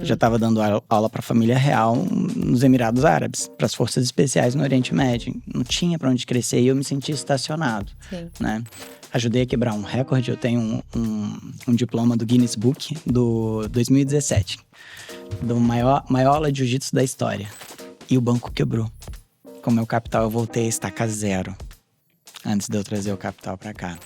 Já estava dando aula para a família real nos Emirados Árabes, para as forças especiais no Oriente Médio. Não tinha para onde crescer e eu me sentia estacionado, né? Ajudei a quebrar um recorde. Eu tenho um diploma do Guinness Book do 2017, do maior aula de jiu-jitsu da história. E o banco quebrou. Com o meu capital, eu voltei a estacar zero antes de eu trazer o capital para cá.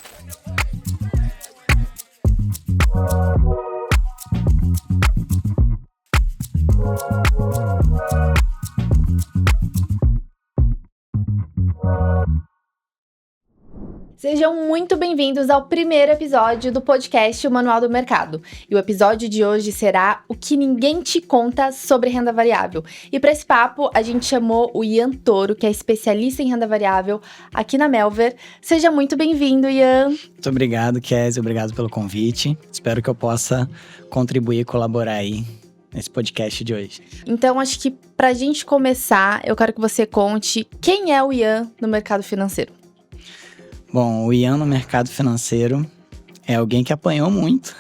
Sejam muito bem-vindos ao primeiro episódio do podcast O Manual do Mercado. E o episódio de hoje será o que ninguém te conta sobre renda variável. E para esse papo, a gente chamou o Ian Toro, que é especialista em renda variável aqui na Melver. Seja muito bem-vindo, Ian. Muito obrigado, Kézia. Obrigado pelo convite. Espero que eu possa contribuir e colaborar aí nesse podcast de hoje. Então, acho que para a gente começar, eu quero que você conte quem é o Ian no mercado financeiro. Bom, o Ian no mercado financeiro é alguém que apanhou muito,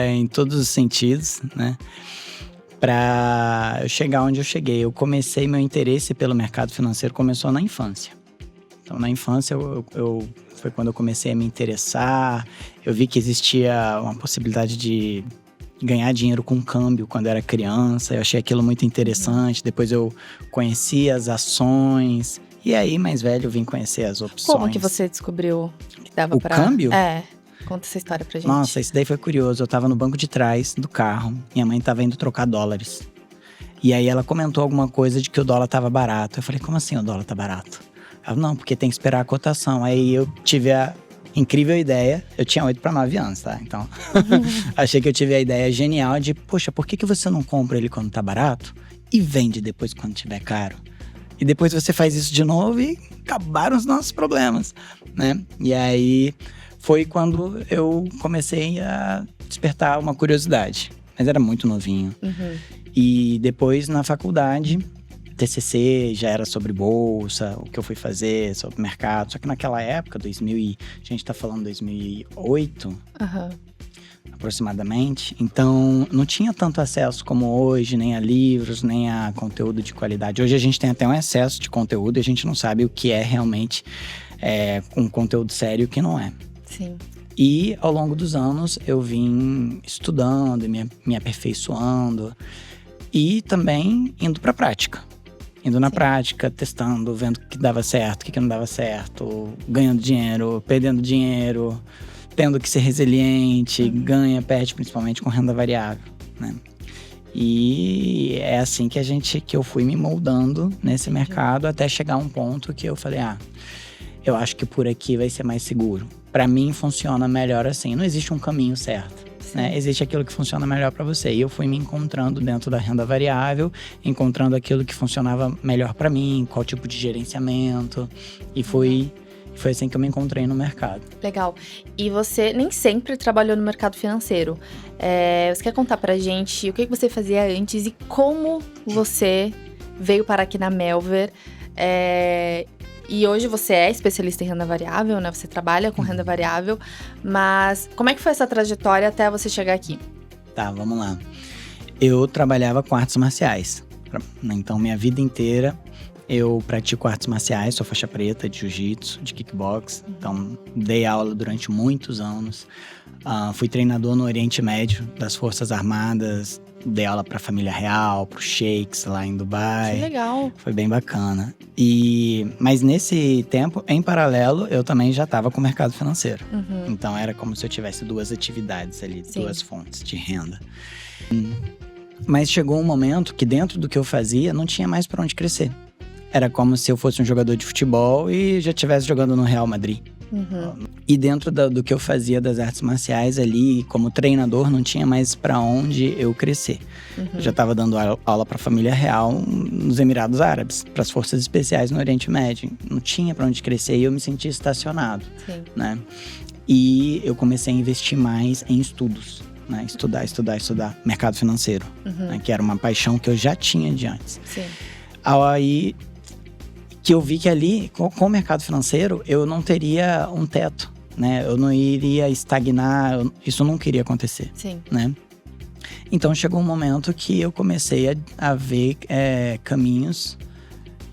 em todos os sentidos, né? Para eu chegar onde eu cheguei. Eu comecei, meu interesse pelo mercado financeiro começou na infância. Então, na infância, foi quando eu comecei a me interessar. Eu vi que existia uma possibilidade de ganhar dinheiro com câmbio quando eu era criança. Eu achei aquilo muito interessante. Depois eu conheci as ações. E aí, mais velho, eu vim conhecer as opções. Como que você descobriu que dava pra... O câmbio? É, conta essa história pra gente. Nossa, isso daí foi curioso. Eu tava no banco de trás do carro. Minha mãe tava indo trocar dólares. E aí ela comentou alguma coisa de que o dólar tava barato. Eu falei, como assim o dólar tá barato? Ela, não, porque tem que esperar a cotação. Aí eu tive a incrível ideia. Eu tinha 8 para 9 anos, tá? Então, achei que eu tive a ideia genial de, poxa, por que você não compra ele quando tá barato e vende depois quando tiver caro? E depois você faz isso de novo e acabaram os nossos problemas, né? E aí foi quando eu comecei a despertar uma curiosidade. Mas era muito novinho. E depois na faculdade, TCC já era sobre bolsa, o que eu fui fazer, sobre mercado. Só que naquela época, a gente tá falando 2008… aproximadamente. Então, não tinha tanto acesso como hoje, nem a livros, nem a conteúdo de qualidade. Hoje a gente tem até um excesso de conteúdo e a gente não sabe o que é realmente um conteúdo sério e o que não é. Sim. E ao longo dos anos eu vim estudando, me aperfeiçoando e também indo para a prática. Indo na prática, testando, vendo o que dava certo, o que não dava certo, ganhando dinheiro, perdendo dinheiro, tendo que ser resiliente, ganha, perde, principalmente com renda variável, né? E é assim que eu fui me moldando nesse mercado até chegar a um ponto que eu falei, eu acho que por aqui vai ser mais seguro. Para mim funciona melhor assim, não existe um caminho certo, né? Existe aquilo que funciona melhor para você. E eu fui me encontrando dentro da renda variável, encontrando aquilo que funcionava melhor para mim, qual tipo de gerenciamento, e foi assim que eu me encontrei no mercado. Legal. E você nem sempre trabalhou no mercado financeiro. Você quer contar pra gente o que você fazia antes e como você veio parar aqui na Melver? E hoje você é especialista em renda variável, né? Você trabalha com renda variável. Mas como é que foi essa trajetória até você chegar aqui? Tá, vamos lá. Eu trabalhava com artes marciais. Então, minha vida inteira… eu pratico artes marciais, sou faixa preta de jiu-jitsu, de kickbox. Então, dei aula durante muitos anos. Fui treinador no Oriente Médio, das Forças Armadas. Dei aula para a família real, para os sheiks lá em Dubai. Que legal! Foi bem bacana. Mas nesse tempo, em paralelo, eu também já estava com o mercado financeiro. Então, era como se eu tivesse duas atividades ali, duas fontes de renda. Mas chegou um momento que dentro do que eu fazia, não tinha mais para onde crescer. Era como se eu fosse um jogador de futebol e já estivesse jogando no Real Madrid. E dentro do que eu fazia das artes marciais ali, como treinador, não tinha mais para onde eu crescer. Eu já estava dando aula para a família real nos Emirados Árabes, para as forças especiais no Oriente Médio. Não tinha para onde crescer e eu me sentia estacionado, né? E eu comecei a investir mais em estudos, né? Estudar mercado financeiro, né? Que era uma paixão que eu já tinha de antes. Aí que eu vi que ali, com o mercado financeiro, eu não teria um teto, né? Eu não iria estagnar, isso não queria acontecer, né? Então chegou um momento que eu comecei a ver caminhos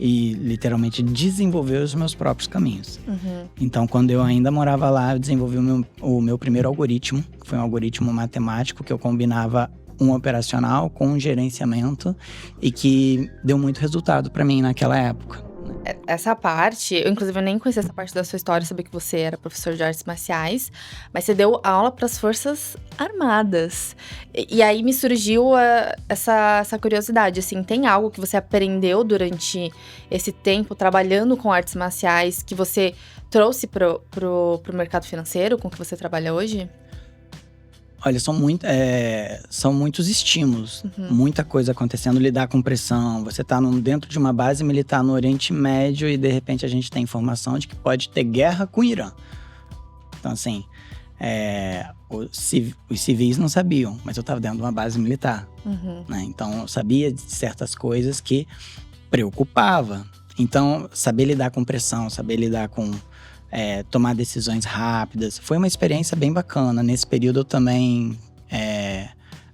e literalmente desenvolver os meus próprios caminhos. Então, quando eu ainda morava lá, eu desenvolvi o meu primeiro algoritmo, que foi um algoritmo matemático que eu combinava um operacional com um gerenciamento e que deu muito resultado para mim naquela época. Essa parte, eu inclusive nem conhecia essa parte da sua história, sabia que você era professor de artes marciais, mas você deu aula para as Forças Armadas. E aí me surgiu essa curiosidade, assim, tem algo que você aprendeu durante esse tempo trabalhando com artes marciais que você trouxe pro mercado financeiro com que você trabalha hoje? Olha, são muitos estímulos, muita coisa acontecendo, lidar com pressão. Você tá dentro de uma base militar no Oriente Médio e de repente a gente tem informação de que pode ter guerra com o Irã. Então assim, os civis não sabiam, mas eu tava dentro de uma base militar. Né? Então eu sabia de certas coisas que preocupava. Então saber lidar com pressão, saber lidar com… tomar decisões rápidas. Foi uma experiência bem bacana. Nesse período eu também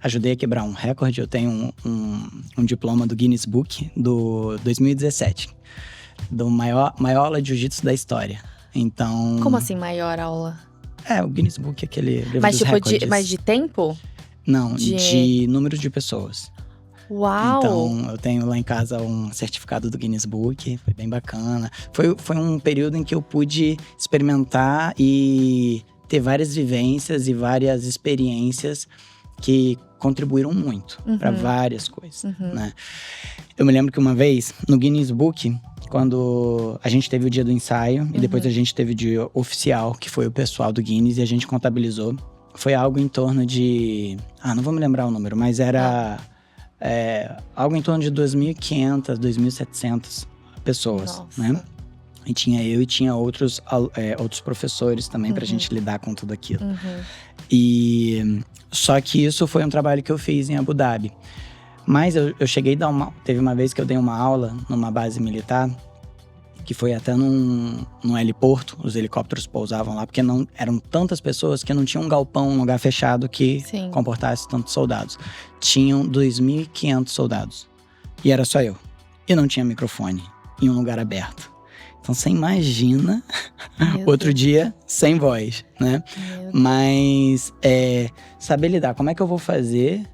ajudei a quebrar um recorde. Eu tenho um diploma do Guinness Book do 2017. Do maior aula de jiu-jitsu da história. Então… Como assim maior aula? O Guinness Book é aquele livro mas, dos tipo, recordes. Mas de tempo? Não, de número de pessoas. Uau! Então, eu tenho lá em casa um certificado do Guinness Book, foi bem bacana. Foi um período em que eu pude experimentar e ter várias vivências e várias experiências que contribuíram muito para várias coisas, né? Eu me lembro que uma vez, no Guinness Book, quando a gente teve o dia do ensaio e depois a gente teve o dia oficial, que foi o pessoal do Guinness, e a gente contabilizou. Foi algo em torno de… não vou me lembrar o número, mas era… algo em torno de 2.500, 2.700 pessoas, né? E tinha eu e tinha outros professores também pra gente lidar com tudo aquilo. E só que isso foi um trabalho que eu fiz em Abu Dhabi. Mas eu cheguei a teve uma vez que eu dei uma aula numa base militar, que foi até num heliporto, os helicópteros pousavam lá, porque não eram tantas pessoas que não tinha um galpão, um lugar fechado que comportasse tantos soldados. Tinham 2.500 soldados. E era só eu. E não tinha microfone, em um lugar aberto. Então você imagina, outro dia, sem voz, né? Mas saber lidar, como é que eu vou fazer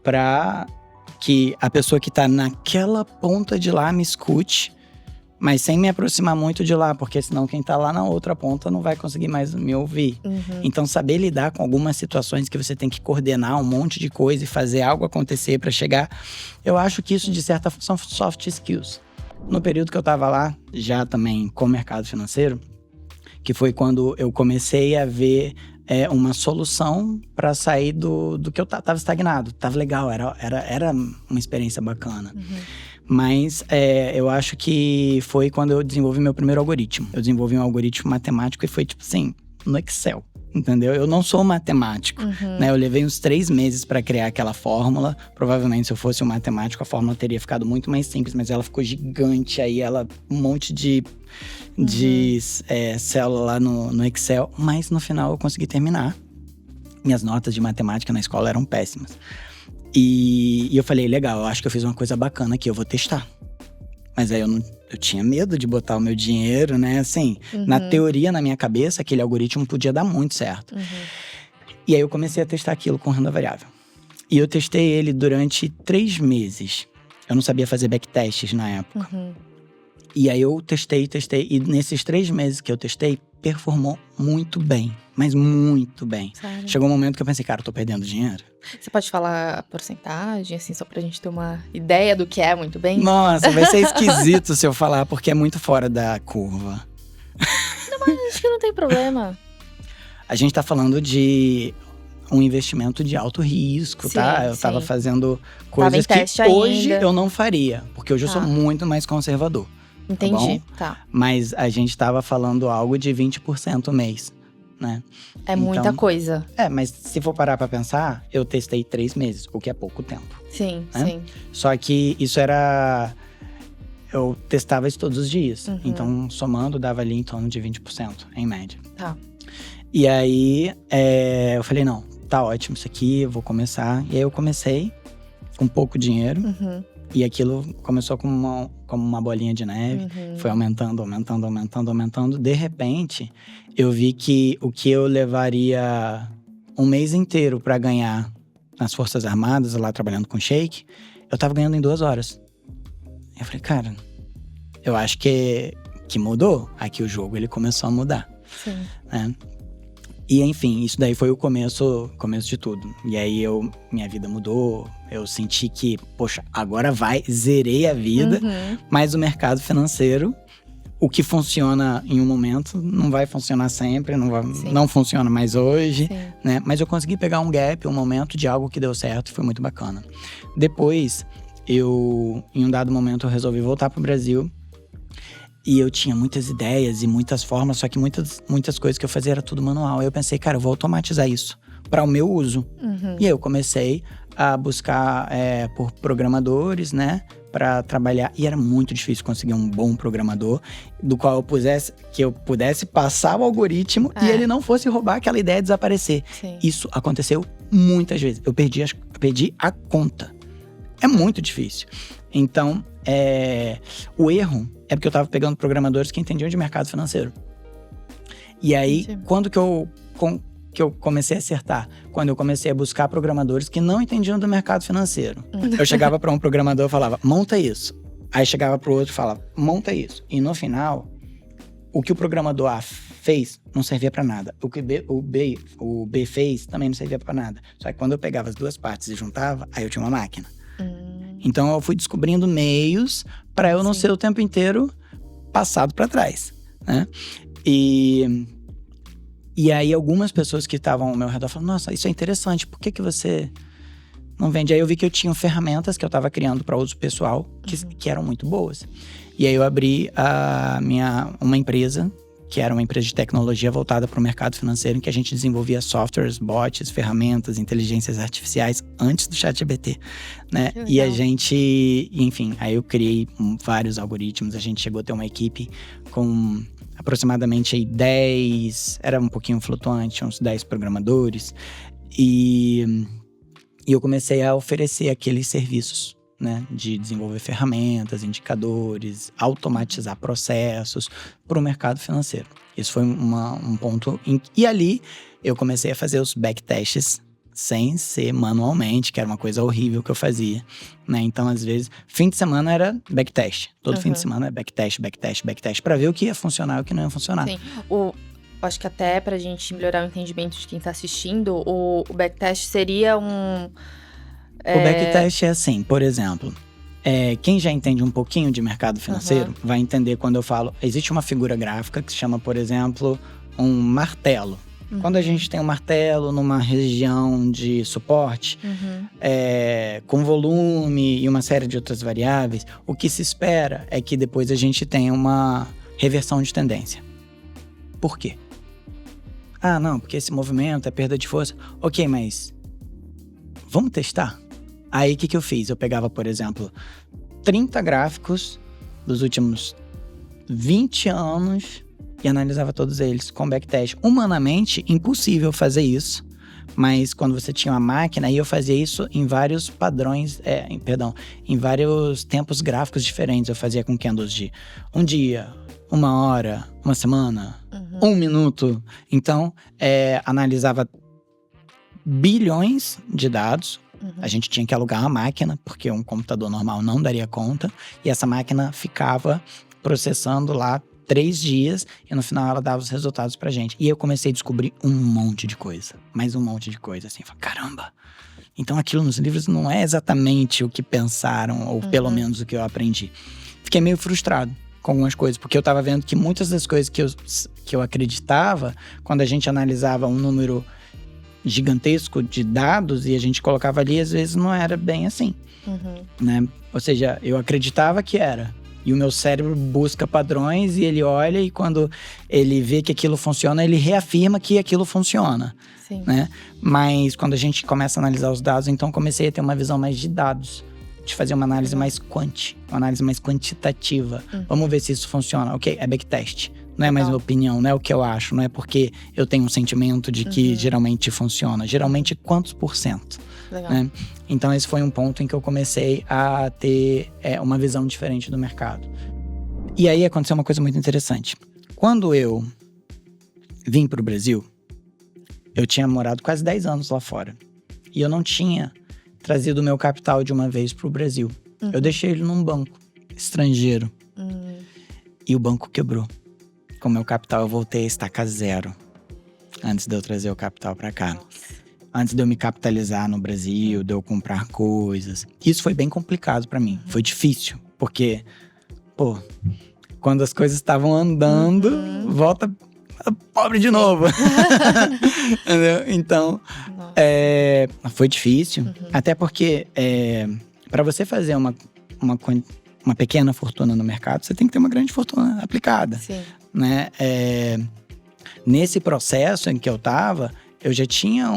pra que a pessoa que tá naquela ponta de lá me escute, mas sem me aproximar muito de lá, porque senão quem tá lá na outra ponta não vai conseguir mais me ouvir. Então, saber lidar com algumas situações que você tem que coordenar um monte de coisa e fazer algo acontecer para chegar, eu acho que isso, de certa forma, são soft skills. No período que eu tava lá, já também com o mercado financeiro, que foi quando eu comecei a ver uma solução para sair do que eu tava estagnado. Tava legal, era uma experiência bacana. Mas eu acho que foi quando eu desenvolvi meu primeiro algoritmo. Eu desenvolvi um algoritmo matemático e foi tipo assim, no Excel, entendeu? Eu não sou matemático, né? Eu levei uns 3 meses para criar aquela fórmula. Provavelmente, se eu fosse um matemático, a fórmula teria ficado muito mais simples, mas ela ficou gigante. Aí um monte de célula lá no Excel. Mas no final eu consegui terminar. Minhas notas de matemática na escola eram péssimas. E eu falei, legal, eu acho que eu fiz uma coisa bacana aqui, eu vou testar. Mas aí eu tinha medo de botar o meu dinheiro, né? Assim, na teoria, na minha cabeça, aquele algoritmo podia dar muito certo. E aí eu comecei a testar aquilo com renda variável. E eu testei ele durante 3 meses. Eu não sabia fazer backtests na época. E aí eu testei. E nesses 3 meses que eu testei, performou muito bem. Mas muito bem. Sério? Chegou um momento que eu pensei, cara, eu tô perdendo dinheiro. Você pode falar a porcentagem, assim, só pra gente ter uma ideia do que é muito bem? Nossa, vai ser esquisito se eu falar, porque é muito fora da curva. Não, mas acho que não tem problema. A gente tá falando de um investimento de alto risco, tá? Eu tava fazendo coisas que hoje eu não faria. Porque hoje eu sou muito mais conservador. Entendi, tá. Mas a gente tava falando algo de 20% mês, né? É muita coisa. Mas se for parar pra pensar, eu testei 3 meses, o que é pouco tempo. Sim, né? sim. Só que isso era… Eu testava isso todos os dias. Então, somando, dava ali em torno de 20%, em média. Tá. E aí, eu falei, não, tá ótimo isso aqui, eu vou começar. E aí eu comecei com pouco dinheiro. E aquilo começou como uma bolinha de neve. Foi aumentando. De repente, eu vi que o que eu levaria um mês inteiro para ganhar nas Forças Armadas, lá trabalhando com shake, eu tava ganhando em 2 horas. Eu falei, cara, eu acho que mudou. Aqui o jogo, ele começou a mudar. Sim. Né? E enfim, isso daí foi o começo de tudo. E aí minha vida mudou, eu senti que, poxa, agora zerei a vida. Mas o mercado financeiro, o que funciona em um momento, não vai funcionar sempre, não funciona mais hoje, né? Mas eu consegui pegar um gap, um momento de algo que deu certo, foi muito bacana. Depois, em um dado momento, eu resolvi voltar pro Brasil. E eu tinha muitas ideias e muitas formas, só que muitas coisas que eu fazia era tudo manual. Aí eu pensei, cara, eu vou automatizar isso para o meu uso. E aí eu comecei a buscar por programadores, né, para trabalhar. E era muito difícil conseguir um bom programador, do qual eu pudesse passar o algoritmo e ele não fosse roubar aquela ideia e desaparecer. Sim. Isso aconteceu muitas vezes. Eu perdi a conta. É muito difícil. Então, o erro é porque eu tava pegando programadores que entendiam de mercado financeiro. E aí, quando que eu comecei a acertar? Quando eu comecei a buscar programadores que não entendiam do mercado financeiro. Eu chegava para um programador e falava, monta isso. Aí chegava pro outro e falava, monta isso. E no final, o que o programador A fez não servia para nada. O que o B fez também não servia para nada. Só que quando eu pegava as duas partes e juntava, aí eu tinha uma máquina. Então eu fui descobrindo meios para eu não ser o tempo inteiro passado para trás, né? E aí algumas pessoas que estavam ao meu redor falaram, nossa, isso é interessante, por que você não vende? Aí eu vi que eu tinha ferramentas que eu estava criando para uso pessoal que eram muito boas. E aí eu abri uma empresa, que era uma empresa de tecnologia voltada para o mercado financeiro, em que a gente desenvolvia softwares, bots, ferramentas, inteligências artificiais antes do ChatGPT, né? E a gente, enfim, aí eu criei vários algoritmos, a gente chegou a ter uma equipe com aproximadamente aí 10, era um pouquinho flutuante, uns 10 programadores, e eu comecei a oferecer aqueles serviços, né, de desenvolver ferramentas, indicadores, automatizar processos para o mercado financeiro. Isso foi um ponto. E ali eu comecei a fazer os backtests sem ser manualmente, que era uma coisa horrível que eu fazia, né? Então, às vezes, fim de semana era backtest. Todo fim de semana é backtest, para ver o que ia funcionar e o que não ia funcionar. Sim. Acho que até pra gente melhorar o entendimento de quem tá assistindo, o backtest seria um... O backtest é assim, por exemplo, quem já entende um pouquinho de mercado financeiro vai entender quando eu falo… Existe uma figura gráfica que se chama, por exemplo, um martelo. Quando a gente tem um martelo numa região de suporte, com volume e uma série de outras variáveis, o que se espera é que depois a gente tenha uma reversão de tendência. Por quê? Ah, não, porque esse movimento é perda de força. Ok, mas vamos testar? Aí, o que eu fiz? Eu pegava, por exemplo, 30 gráficos dos últimos 20 anos e analisava todos eles com backtest. Humanamente, impossível fazer isso. Mas quando você tinha uma máquina, aí eu fazia isso em vários padrões, em vários tempos gráficos diferentes. Eu fazia com candles de um dia, 1 hora, 1 semana, 1 minuto. Então, analisava bilhões de dados. A gente tinha que alugar uma máquina, porque um computador normal não daria conta. E essa máquina ficava processando lá 3 dias e no final ela dava os resultados pra gente. E eu comecei a descobrir um monte de coisa. Mais um monte de coisa, assim. Falei, caramba! Então aquilo nos livros não é exatamente o que pensaram, ou pelo menos o que eu aprendi. Fiquei meio frustrado com algumas coisas, porque eu tava vendo que muitas das coisas que eu acreditava, quando a gente analisava um número gigantesco de dados e a gente colocava ali, às vezes não era bem assim, né? Ou seja, eu acreditava que era. E o meu cérebro busca padrões e ele olha e quando ele vê que aquilo funciona, ele reafirma que aquilo funciona, né? Mas quando a gente começa a analisar os dados, então comecei a ter uma visão mais de dados, de fazer uma análise mais uma análise mais quantitativa. Vamos ver se isso funciona. Ok, é backtest. Não é mais minha opinião, não é o que eu acho. Não é porque eu tenho um sentimento de que geralmente funciona. Geralmente, quantos %? Legal. Né? Então, esse foi um ponto em que eu comecei a ter uma visão diferente do mercado. E aí, aconteceu uma coisa muito interessante. Quando eu vim para o Brasil, eu tinha morado quase 10 anos lá fora. E eu não tinha trazido o meu capital de uma vez para o Brasil. Eu deixei ele num banco estrangeiro. E o banco quebrou. Com o meu capital, eu voltei a estaca zero. Antes de eu trazer o capital para cá. Antes de eu me capitalizar no Brasil, de eu comprar coisas. Isso foi bem complicado para mim. Foi difícil. Porque, quando as coisas estavam andando, volta pobre de novo. Entendeu? Então, foi difícil. Até porque, para você fazer uma pequena fortuna no mercado, você tem que ter uma grande fortuna aplicada. Sim. Né? Nesse processo em que eu estava, eu já tinha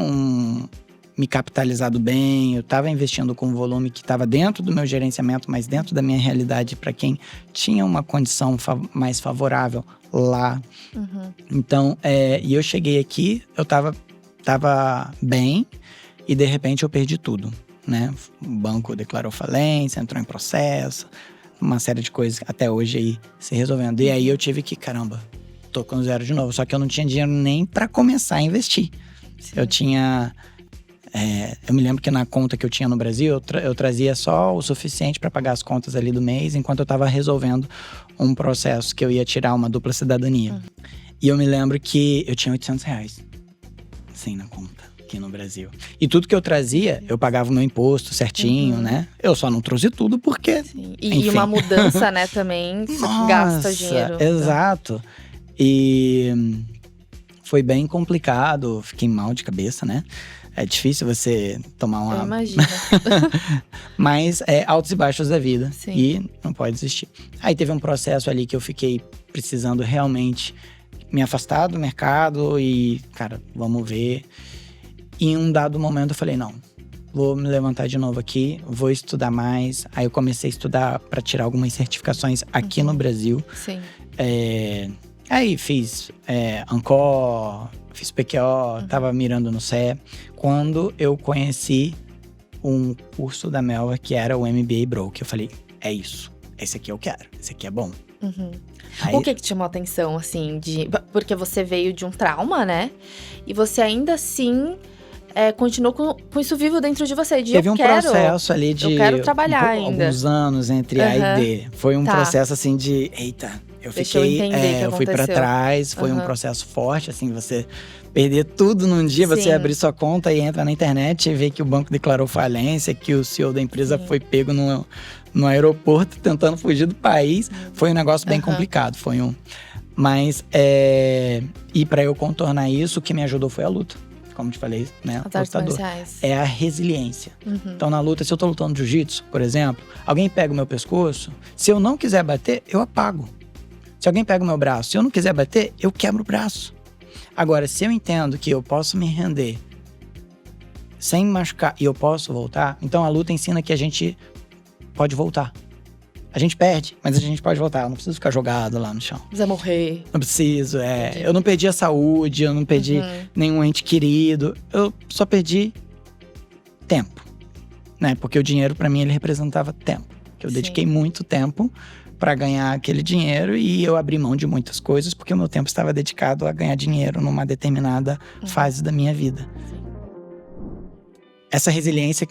me capitalizado bem, eu estava investindo com um volume que estava dentro do meu gerenciamento, mas dentro da minha realidade para quem tinha uma condição mais favorável lá. Então, e eu cheguei aqui, eu estava bem e de repente eu perdi tudo. Né? O banco declarou falência, entrou em processo, uma série de coisas até hoje aí se resolvendo. E aí eu tive que, caramba, tô com zero de novo. Só que eu não tinha dinheiro nem para começar a investir. Sim. Eu tinha… eu me lembro que na conta que eu tinha no Brasil, eu trazia só o suficiente para pagar as contas ali do mês, enquanto eu estava resolvendo um processo que eu ia tirar uma dupla cidadania. E eu me lembro que eu tinha R$800, assim, na conta. Aqui no Brasil. E tudo que eu trazia, eu pagava o meu imposto certinho, né? Eu só não trouxe tudo porque… Sim. E uma mudança, né, também gasta dinheiro. Exato. E foi bem complicado, fiquei mal de cabeça, né? É difícil você tomar uma… Eu imagino. Mas altos e baixos da vida. Sim. E não pode desistir. Aí teve um processo ali que eu fiquei precisando realmente me afastar do mercado e, cara, vamos ver… E em um dado momento eu falei, não, vou me levantar de novo aqui, vou estudar mais. Aí eu comecei a estudar para tirar algumas certificações aqui no Brasil. Sim. Aí fiz Ancor, fiz PQO, tava mirando no CE. Quando eu conheci um curso da Melva que era o MBA Broker, eu falei, é isso, esse aqui eu quero, esse aqui é bom. Aí, o que te chamou a atenção, assim, porque você veio de um trauma, né? E você ainda assim… continuou com isso vivo dentro de você. Teve um processo ali de… Eu quero trabalhar ainda. Alguns anos entre A e D. Foi um processo assim de… Eita, eu fiquei… eu fui pra trás. Foi um processo forte, assim, você perder tudo num dia. Você abrir sua conta e entra na internet e ver que o banco declarou falência, que o CEO da empresa foi pego no aeroporto tentando fugir do país. Foi um negócio bem complicado. Mas, e pra eu contornar isso, o que me ajudou foi a luta. Como te falei, né? As artes marciais. É a resiliência. Então, na luta, se eu tô lutando jiu-jitsu, por exemplo, alguém pega o meu pescoço, se eu não quiser bater, eu apago. Se alguém pega o meu braço, se eu não quiser bater, eu quebro o braço. Agora, se eu entendo que eu posso me render sem me machucar e eu posso voltar, então a luta ensina que a gente pode voltar. A gente perde, mas a gente pode voltar. Eu não preciso ficar jogado lá no chão. Não precisa morrer. Não preciso, Eu não perdi a saúde, eu não perdi nenhum ente querido. Eu só perdi tempo, né? Porque o dinheiro, pra mim, ele representava tempo. Eu dediquei muito tempo pra ganhar aquele dinheiro e eu abri mão de muitas coisas porque o meu tempo estava dedicado a ganhar dinheiro numa determinada fase da minha vida. Essa resiliência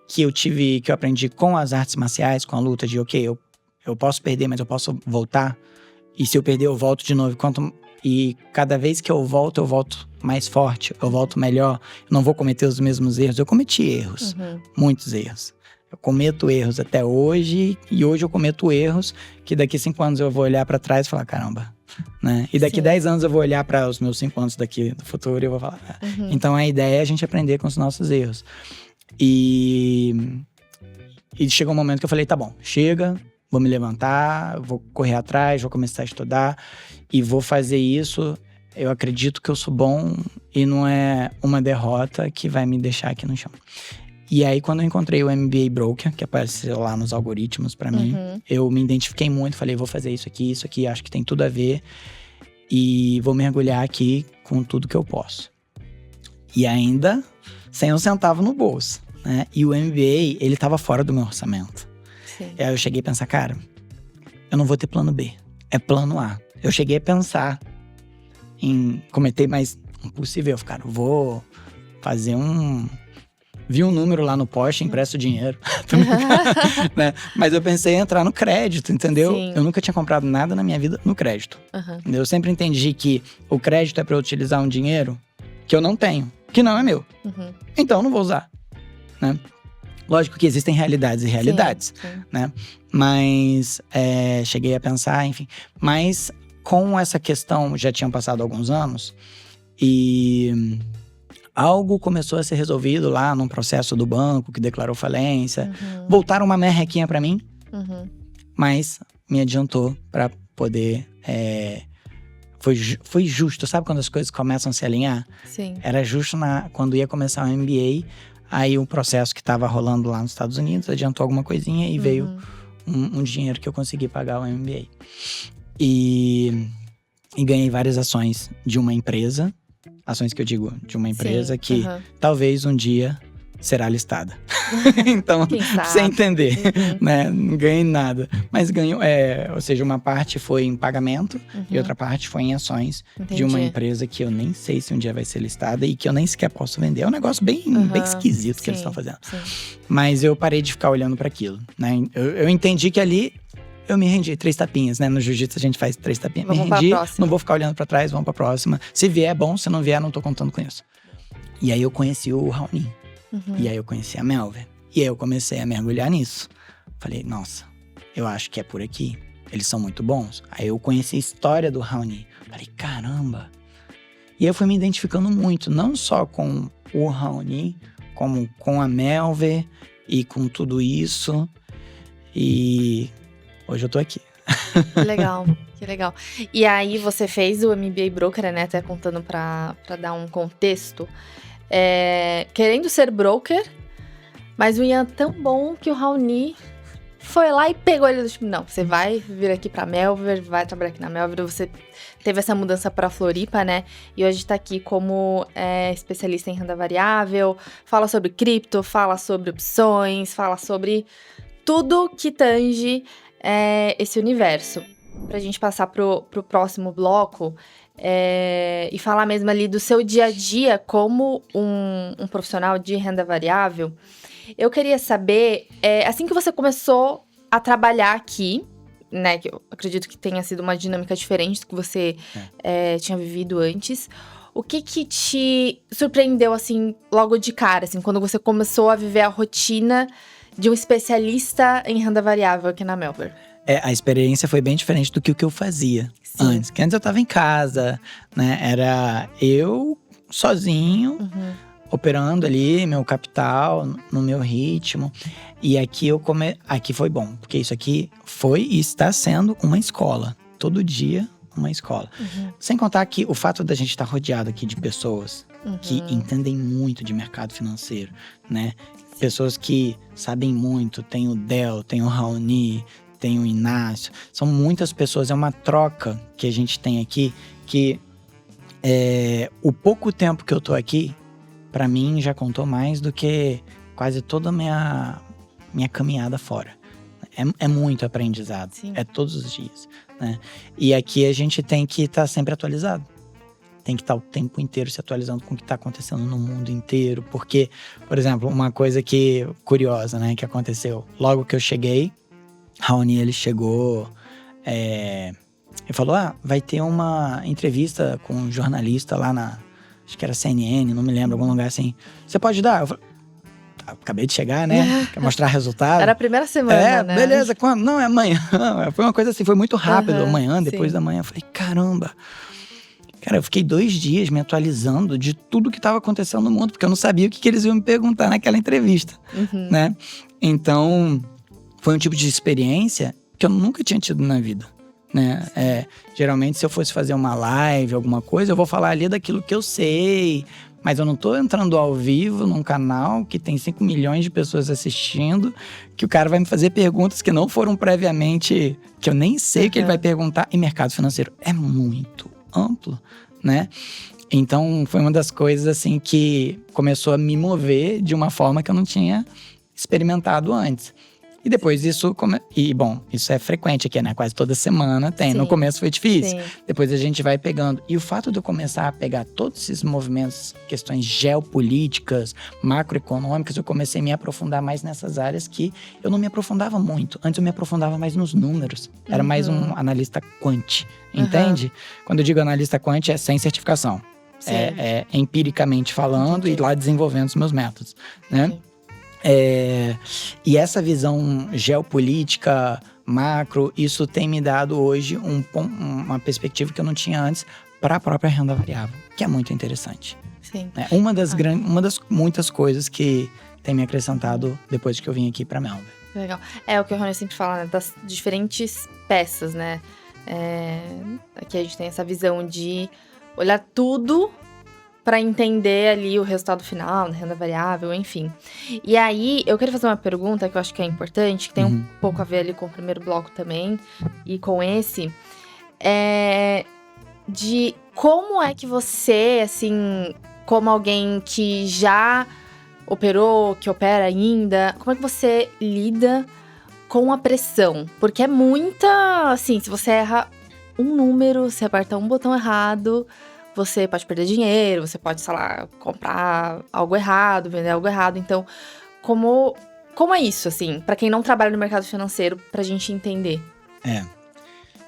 que eu tive, que eu aprendi com as artes marciais, com a luta de, eu posso perder, mas eu posso voltar. E se eu perder, eu volto de novo. E cada vez que eu volto mais forte, eu volto melhor. Eu não vou cometer os mesmos erros. Eu cometi erros, muitos erros. Eu cometo erros até hoje, e hoje eu cometo erros que daqui 5 anos eu vou olhar pra trás e falar, caramba, né? E daqui 10 anos eu vou olhar para os meus 5 anos daqui do futuro e eu vou falar. Então a ideia é a gente aprender com os nossos erros. E chegou um momento que eu falei, tá bom, chega, vou me levantar, vou correr atrás, vou começar a estudar e vou fazer isso. Eu acredito que eu sou bom e não é uma derrota que vai me deixar aqui no chão. E aí, quando eu encontrei o MBA Broker, que apareceu lá nos algoritmos pra mim, eu me identifiquei muito, falei, vou fazer isso aqui, acho que tem tudo a ver. e vou mergulhar aqui com tudo que eu posso. E ainda sem um centavo no bolso, né? E o MBA, ele tava fora do meu orçamento. Sim. E aí eu cheguei a pensar, cara, eu não vou ter plano B, é plano A. Eu cheguei a pensar em cometer, mas impossível, cara, vou fazer vi um número lá no poste, empresto dinheiro. Né? Mas eu pensei em entrar no crédito, entendeu? Sim. Eu nunca tinha comprado nada na minha vida no crédito. Eu sempre entendi que o crédito é para eu utilizar um dinheiro que eu não tenho, que não é meu. Então eu não vou usar, né? Lógico que existem realidades e realidades, sim. Né? Mas cheguei a pensar, enfim. Mas com essa questão, já tinham passado alguns anos e algo começou a ser resolvido lá num processo do banco que declarou falência. Voltaram uma merrequinha pra mim, mas me adiantou pra poder… Foi justo, sabe quando as coisas começam a se alinhar? Sim. Era justo quando ia começar o MBA, aí o processo que tava rolando lá nos Estados Unidos adiantou alguma coisinha e veio um dinheiro que eu consegui pagar o MBA. E ganhei várias ações de uma empresa. Ações que eu digo, de uma empresa que talvez um dia será listada. Então, pra você entender, né? Não ganhei nada. Mas ganho, ou seja, uma parte foi em pagamento e outra parte foi em ações de uma empresa que eu nem sei se um dia vai ser listada e que eu nem sequer posso vender. É um negócio bem esquisito que eles estão fazendo. Mas eu parei de ficar olhando para aquilo, né? Eu entendi que ali eu me rendi, 3 tapinhas, né? No jiu-jitsu a gente faz 3 tapinhas. Vamos me rendi, pra próxima. Não vou ficar olhando pra trás, vamos pra próxima. Se vier, é bom. Se não vier, não tô contando com isso. E aí eu conheci o Raoni. E aí eu conheci a Melver. E aí eu comecei a mergulhar nisso. Falei, nossa, eu acho que é por aqui. Eles são muito bons. Aí eu conheci a história do Raoni. Falei, caramba. E aí eu fui me identificando muito. Não só com o Raoni, como com a Melver. E com tudo isso. E… hoje eu tô aqui. Que legal. E aí você fez o MBA Broker, né? Até contando pra dar um contexto. Querendo ser broker, mas o Ian tão bom que o Raoni foi lá e pegou ele do tipo, não, você vai vir aqui pra Melver, vai trabalhar aqui na Melver. Você teve essa mudança pra Floripa, né? E hoje tá aqui como especialista em renda variável, fala sobre cripto, fala sobre opções, fala sobre tudo que tange esse universo. Pra gente passar pro próximo bloco e falar mesmo ali do seu dia a dia como um profissional de renda variável, eu queria saber, assim que você começou a trabalhar aqui, né, que eu acredito que tenha sido uma dinâmica diferente do que você tinha vivido antes, o que te surpreendeu, assim, logo de cara, assim, quando você começou a viver a rotina de um especialista em renda variável aqui na Melver? A experiência foi bem diferente do que o que eu fazia antes. Que antes eu tava em casa, né? Era eu sozinho, operando ali meu capital, no meu ritmo. E aqui aqui foi bom, porque isso aqui foi e está sendo uma escola. Todo dia, uma escola. Sem contar que o fato da gente estar rodeado aqui de pessoas que entendem muito de mercado financeiro, né? Pessoas que sabem muito, tem o Del, tem o Raoni, tem o Inácio. São muitas pessoas, é uma troca que a gente tem aqui, que o pouco tempo que eu tô aqui, pra mim já contou mais do que quase toda a minha caminhada fora. É muito aprendizado, é todos os dias, né? E aqui a gente tem que estar sempre atualizado. Tem que estar o tempo inteiro se atualizando com o que está acontecendo no mundo inteiro. Porque, por exemplo, uma coisa curiosa, né, que aconteceu. Logo que eu cheguei, Raoni, ele chegou… ele falou, vai ter uma entrevista com um jornalista lá acho que era CNN, não me lembro, algum lugar assim. Você pode dar? Eu falei, acabei de chegar, né? Quer mostrar resultado? Era a primeira semana, né? Beleza, quando? Não, é amanhã. Foi uma coisa assim, foi muito rápido. Amanhã, depois da manhã. Eu falei, caramba… Cara, eu fiquei 2 dias me atualizando de tudo que estava acontecendo no mundo, porque eu não sabia o que eles iam me perguntar naquela entrevista, né? Então, foi um tipo de experiência que eu nunca tinha tido na vida, né? Geralmente, se eu fosse fazer uma live, alguma coisa, eu vou falar ali daquilo que eu sei, mas eu não tô entrando ao vivo num canal que tem 5 milhões de pessoas assistindo, que o cara vai me fazer perguntas que não foram previamente, que eu nem sei o que ele vai perguntar. E mercado financeiro é muito amplo, né? Então, foi uma das coisas, assim, que começou a me mover de uma forma que eu não tinha experimentado antes. E depois isso… bom, isso é frequente aqui, né? Quase toda semana tem. Sim. No começo foi difícil. Sim. Depois a gente vai pegando. E o fato de eu começar a pegar todos esses movimentos, questões geopolíticas, macroeconômicas, eu comecei a me aprofundar mais nessas áreas que eu não me aprofundava muito. Antes eu me aprofundava mais nos números. Era mais um analista quant, entende? Quando eu digo analista quant, é sem certificação. É empiricamente falando e lá desenvolvendo os meus métodos, né? E essa visão geopolítica, macro, isso tem me dado hoje uma perspectiva que eu não tinha antes para a própria renda variável, que é muito interessante. Sim. É uma das muitas coisas que tem me acrescentado depois que eu vim aqui para Melbourne. Legal. É o que o Rony sempre fala, né? Das diferentes peças, né? Aqui a gente tem essa visão de olhar tudo para entender ali o resultado final, renda variável, enfim. E aí, eu quero fazer uma pergunta que eu acho que é importante, que tem um pouco a ver ali com o primeiro bloco também, e com esse, de como é que você, assim, como alguém que já operou, que opera ainda, como é que você lida com a pressão? Porque é muita, assim, se você erra um número, se aperta um botão errado, você pode perder dinheiro, você pode, sei lá, comprar algo errado, vender algo errado. Então, como é isso, assim, pra quem não trabalha no mercado financeiro, pra gente entender?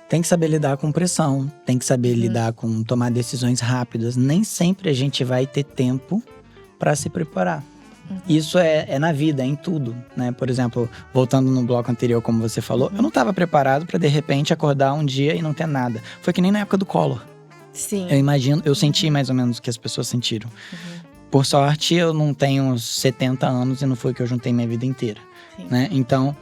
Tem que saber lidar com pressão, tem que saber lidar com tomar decisões rápidas. Nem sempre a gente vai ter tempo pra se preparar. Isso é na vida, é em tudo, né? Por exemplo, voltando no bloco anterior, como você falou, eu não estava preparado pra de repente acordar um dia e não ter nada. Foi que nem na época do Collor. Sim. Eu senti mais ou menos o que as pessoas sentiram. Por sorte, eu não tenho 70 anos e não foi que eu juntei minha vida inteira, né? Então,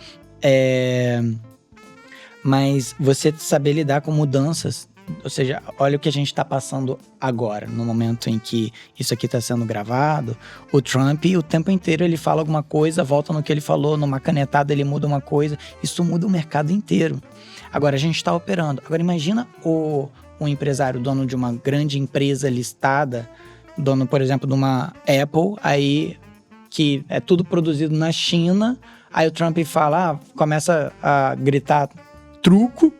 mas você saber lidar com mudanças, ou seja, olha o que a gente está passando agora, no momento em que isso aqui está sendo gravado. O Trump, o tempo inteiro ele fala alguma coisa, volta no que ele falou, numa canetada ele muda uma coisa, isso muda o mercado inteiro. Agora, a gente está operando. Agora, imagina um empresário, dono de uma grande empresa listada, dono, por exemplo, de uma Apple, aí que é tudo produzido na China, aí o Trump fala, começa a gritar truco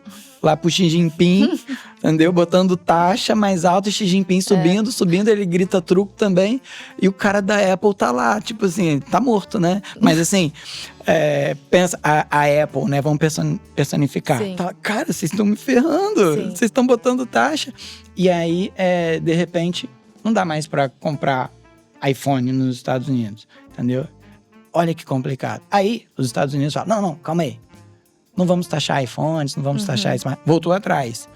lá pro Xi Jinping, entendeu? Botando taxa mais alta, Xi Jinping subindo, ele grita truco também, e o cara da Apple tá lá, tipo assim, tá morto, né? Mas assim, pensa, a Apple, né? Vamos personificar. Tá, cara, vocês estão me ferrando, vocês estão botando taxa. E aí, de repente, não dá mais pra comprar iPhone nos Estados Unidos, entendeu? Olha que complicado. Aí, os Estados Unidos falam, não, calma aí. Não vamos taxar iPhones, não vamos taxar smart. Voltou atrás.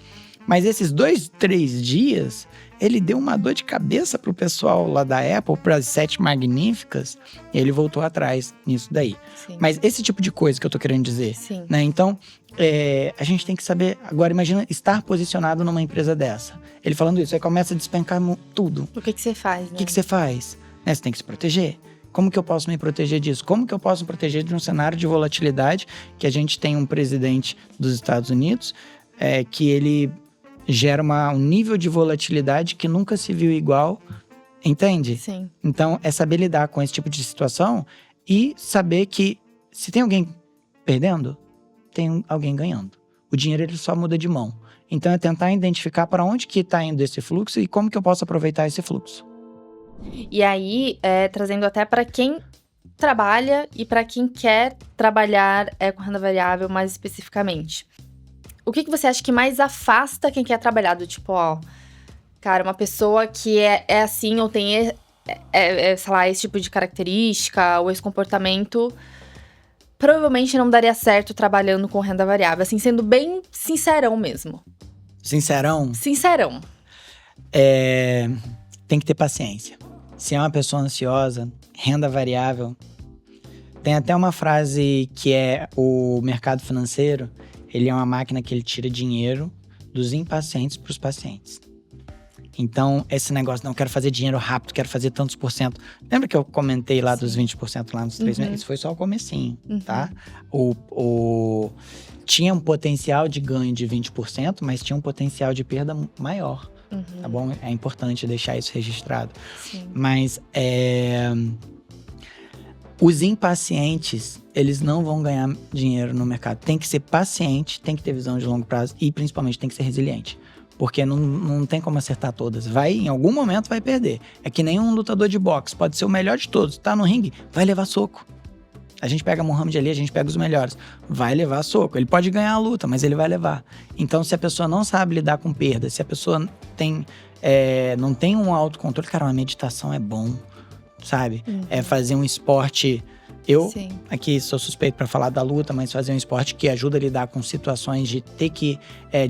Mas esses 2, 3 dias, ele deu uma dor de cabeça pro pessoal lá da Apple, para as 7 magníficas, e ele voltou atrás nisso daí. Mas esse tipo de coisa que eu tô querendo dizer, né? Então, a gente tem que saber… Agora, imagina estar posicionado numa empresa dessa. Ele falando isso, aí começa a despencar tudo. O que você faz, né? O que você faz? Né? Você tem que se proteger. Como que eu posso me proteger disso? Como que eu posso me proteger de um cenário de volatilidade que a gente tem um presidente dos Estados Unidos que ele gera um nível de volatilidade que nunca se viu igual, entende? Sim. Então, é saber lidar com esse tipo de situação e saber que se tem alguém perdendo, tem alguém ganhando. O dinheiro ele só muda de mão. Então, é tentar identificar para onde que está indo esse fluxo e como que eu posso aproveitar esse fluxo. E aí, trazendo até para quem trabalha e para quem quer trabalhar com renda variável mais especificamente. O que você acha que mais afasta quem quer trabalhar? Do tipo, cara, uma pessoa que é assim ou tem, sei lá, esse tipo de característica ou esse comportamento, provavelmente não daria certo trabalhando com renda variável. Assim, sendo bem sincerão mesmo. Sincerão? Sincerão. Tem que ter paciência. Se é uma pessoa ansiosa, renda variável… Tem até uma frase que o mercado financeiro, ele é uma máquina que ele tira dinheiro dos impacientes para os pacientes. Então, esse negócio, não, quero fazer dinheiro rápido, quero fazer tantos por cento. Lembra que eu comentei lá dos 20% lá nos 3 meses? Isso foi só o comecinho, tá? Tinha um potencial de ganho de 20%, mas tinha um potencial de perda maior. tá bom? É importante deixar isso registrado. Sim. Mas os impacientes, eles não vão ganhar dinheiro no mercado. Tem que ser paciente, tem que ter visão de longo prazo e principalmente tem que ser resiliente. Porque não tem como acertar todas. Em algum momento vai perder. É que nem um lutador de boxe, pode ser o melhor de todos. Tá no ringue, vai levar soco. A gente pega Muhammad Ali, a gente pega os melhores. Vai levar soco. Ele pode ganhar a luta, mas ele vai levar. Então, se a pessoa não sabe lidar com perda, se a pessoa não tem um autocontrole, cara, uma meditação é bom, sabe? É fazer um esporte. Eu, aqui, sou suspeito para falar da luta, mas fazer um esporte que ajuda a lidar com situações de ter que…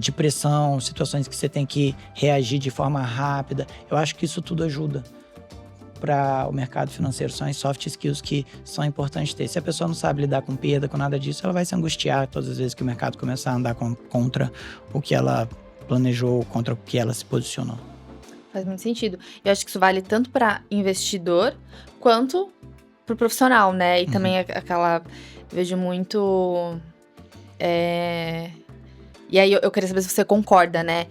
de pressão, situações que você tem que reagir de forma rápida. Eu acho que isso tudo ajuda para o mercado financeiro. São as soft skills que são importantes ter. Se a pessoa não sabe lidar com perda, com nada disso, ela vai se angustiar todas as vezes que o mercado começar a andar contra o que ela planejou, contra o que ela se posicionou. Faz muito sentido. Eu acho que isso vale tanto para investidor quanto para o profissional, né? E também aquela… Vejo muito… E aí eu queria saber se você concorda, né?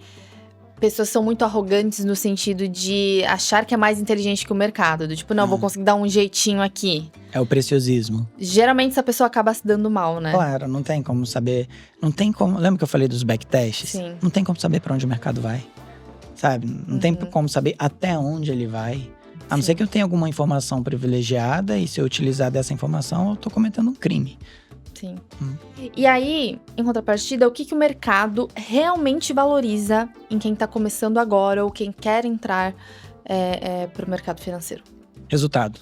Pessoas são muito arrogantes no sentido de achar que é mais inteligente que o mercado. Do tipo, não, vou conseguir dar um jeitinho aqui. É o preciosismo. Geralmente essa pessoa acaba se dando mal, né? Claro, não tem como saber. Não tem como… Lembra que eu falei dos backtests? Sim. Não tem como saber para onde o mercado vai. Sabe? Não tem como saber até onde ele vai. A não ser que eu tenha alguma informação privilegiada e se eu utilizar dessa informação, eu tô cometendo um crime. Sim. E aí, em contrapartida, o que o mercado realmente valoriza em quem tá começando agora ou quem quer entrar pro mercado financeiro? Resultado.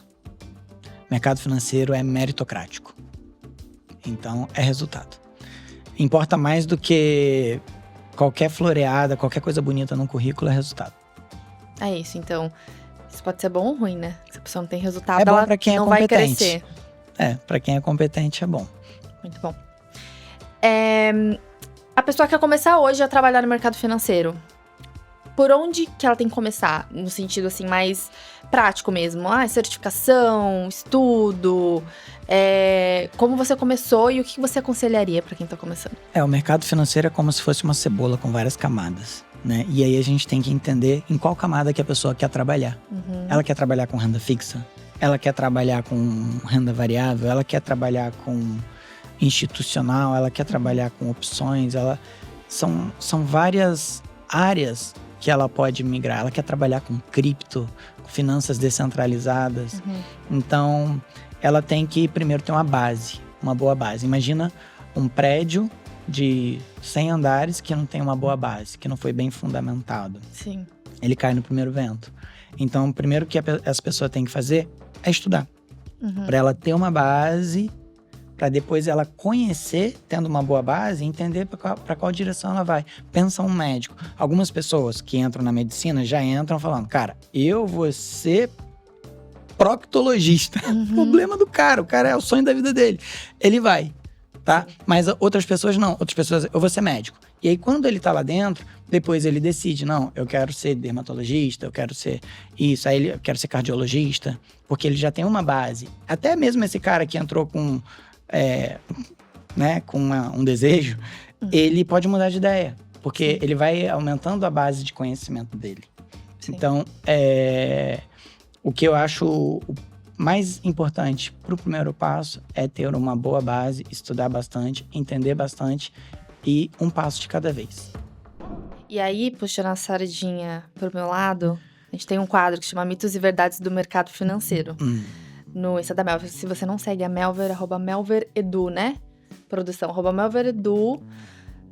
Mercado financeiro é meritocrático. Então, é resultado. Importa mais do que qualquer floreada, qualquer coisa bonita num currículo, é resultado. É isso, então… Isso pode ser bom ou ruim, né? Se a pessoa não tem resultado, bom ela pra quem não é vai competente. crescer. Pra quem é competente é bom. Muito bom. A pessoa quer começar hoje a trabalhar no mercado financeiro. Por onde que ela tem que começar? No sentido, assim, mais prático mesmo. Certificação, estudo… como você começou e o que você aconselharia para quem tá começando? O mercado financeiro é como se fosse uma cebola com várias camadas, né? E aí a gente tem que entender em qual camada que a pessoa quer trabalhar. Ela quer trabalhar com renda fixa? Ela quer trabalhar com renda variável? Ela quer trabalhar com institucional? Ela quer trabalhar com opções? São várias áreas que ela pode migrar. Ela quer trabalhar com cripto, com finanças descentralizadas. Então, ela tem que primeiro ter uma boa base. Imagina um prédio de 100 andares que não tem uma boa base, que não foi bem fundamentado. Sim. Ele cai no primeiro vento. Então, o primeiro que essa pessoa tem que fazer é estudar. Para ela ter uma base, para depois ela conhecer, tendo uma boa base, entender para qual direção ela vai. Pensa um médico. Algumas pessoas que entram na medicina já entram falando, cara, eu vou ser proctologista. Problema do cara. O cara é o sonho da vida dele. Ele vai, tá? Mas outras pessoas não. Outras pessoas, eu vou ser médico. E aí, quando ele tá lá dentro, depois ele decide, não, eu quero ser dermatologista, eu quero ser isso, aí eu quero ser cardiologista, porque ele já tem uma base. Até mesmo esse cara que entrou com, um desejo, ele pode mudar de ideia, porque ele vai aumentando a base de conhecimento dele. Sim. Então, o que eu acho mais importante para o primeiro passo é ter uma boa base, estudar bastante, entender bastante e um passo de cada vez. E aí, puxando a sardinha pro meu lado, a gente tem um quadro que chama Mitos e Verdades do Mercado Financeiro. No Insta da Melver. Se você não segue a Melver, @melveredu, né? Produção, @melveredu.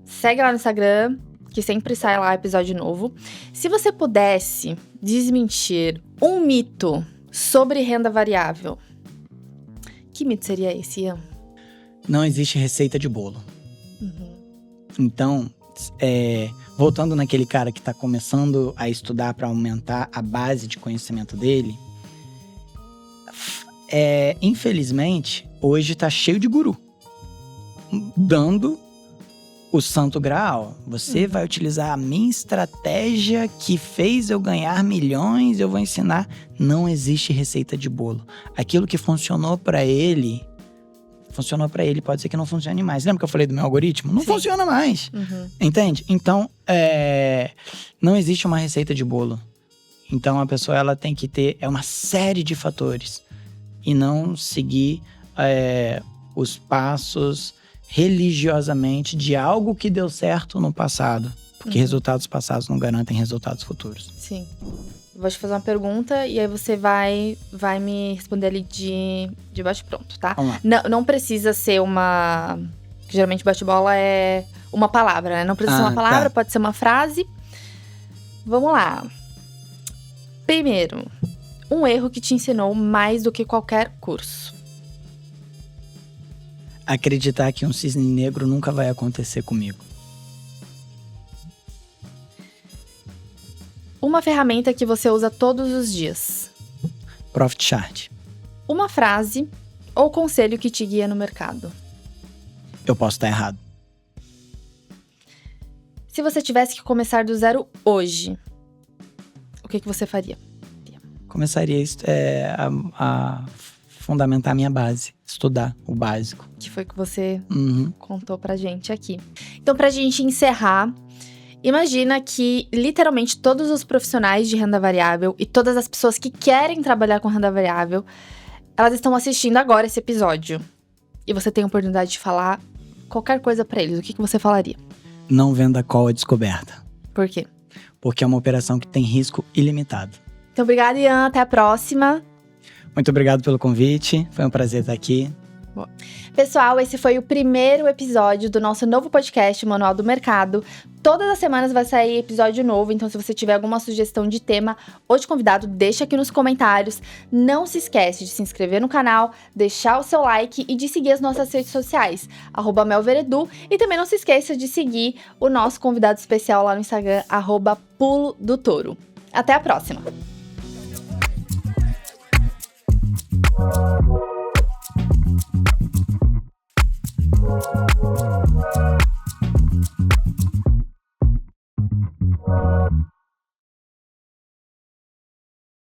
Segue lá no Instagram, que sempre sai lá episódio novo. Se você pudesse desmentir um mito sobre renda variável, que mito seria esse, Ian? Não existe receita de bolo. Então, voltando naquele cara que está começando a estudar para aumentar a base de conhecimento dele, infelizmente, hoje está cheio de guru dando o santo graal. Você vai utilizar a minha estratégia que fez eu ganhar milhões, eu vou ensinar. Não existe receita de bolo. Aquilo que funcionou para ele Funcionou para ele, pode ser que não funcione mais. Lembra que eu falei do meu algoritmo? Não funciona mais. Entende? Então, não existe uma receita de bolo. Então, a pessoa ela tem que ter uma série de fatores. E não seguir os passos religiosamente de algo que deu certo no passado. Porque resultados passados não garantem resultados futuros. Sim. Vou te fazer uma pergunta e aí você vai me responder ali de bate-pronto, tá? Vamos lá. Não precisa ser uma... Geralmente bate-bola é uma palavra, né? Não precisa ser uma palavra, pode ser uma frase. Vamos lá. Primeiro, um erro que te ensinou mais do que qualquer curso. Acreditar que um cisne negro nunca vai acontecer comigo. Uma ferramenta que você usa todos os dias. Profit Chart. Uma frase ou conselho que te guia no mercado. Eu posso estar errado. Se você tivesse que começar do zero hoje, o que você faria? Começaria a fundamentar a minha base. Estudar o básico. Que foi que você contou pra gente aqui. Então, pra gente encerrar... Imagina que, literalmente, todos os profissionais de renda variável e todas as pessoas que querem trabalhar com renda variável, elas estão assistindo agora esse episódio. E você tem a oportunidade de falar qualquer coisa pra eles. O que você falaria? Não venda call a descoberta. Por quê? Porque é uma operação que tem risco ilimitado. Então, obrigada, Ian. Até a próxima. Muito obrigado pelo convite. Foi um prazer estar aqui. Boa. Pessoal, esse foi o primeiro episódio do nosso novo podcast, Manual do Mercado. Todas as semanas vai sair episódio novo, então se você tiver alguma sugestão de tema ou de convidado, deixa aqui nos comentários. Não se esquece de se inscrever no canal, deixar o seu like e de seguir as nossas redes sociais, @melveredu, e também não se esqueça de seguir o nosso convidado especial lá no Instagram, @pulo do touro. Até a próxima!